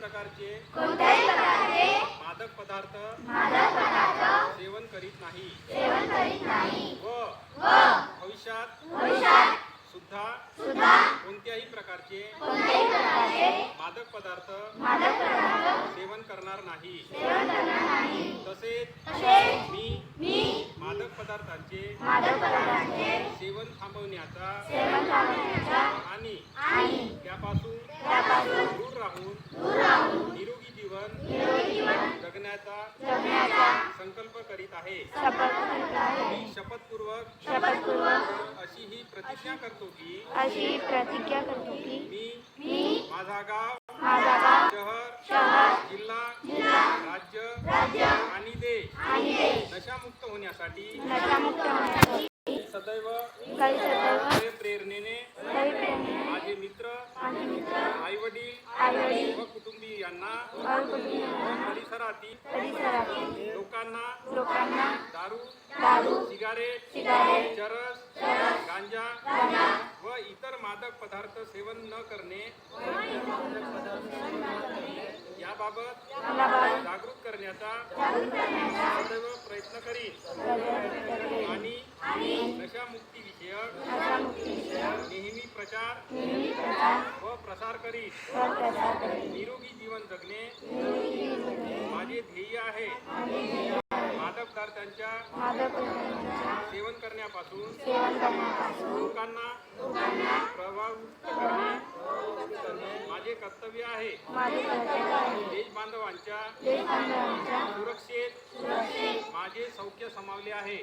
प्रकारचे मादक पदार्थ सेवन करीत नाही व भविष्यात सुद्धा कोणत्याही प्रकारचे मादक पदार्थ सेवन करणार नाही। तसेच मी मादक पदार्थांचे सेवन थांबवण्याचा आणि त्यापासून दूर राहून निरोगी जीवन जगण्याचा संकल्प करीत आहे। मी शपथपूर्वक अशी ही प्रतिज्ञा करतो की मी माझा गाव शहर जिल्हा राज्य आणि देश नशामुक्त होण्यासाठी सदैव प्रेरणेने माझे मित्र आई वडील व कुटुंबीयांना परिसरातील लोकांना दारू सिगारेट चरस गांजा व इतर मादक पदार्थ सेवन न करणे याबाबत जागरूक करण्याचा सदैव प्रयत्न करीन आणि नशामुक्ती विषयक नेहमी प्रचार व प्रसार करीन। निरोगी जीवन जगणे माझे ध्येय आहे। मादक पदार्थांच्या सेवन करण्यापासून लोकांना प्रभावित करणे माझे कर्तव्य आहे। देश बांधवांच्या सुरक्षेत माझे सौख्य समावले आहे।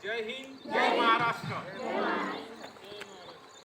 जय हिंद, जय महाराष्ट्र।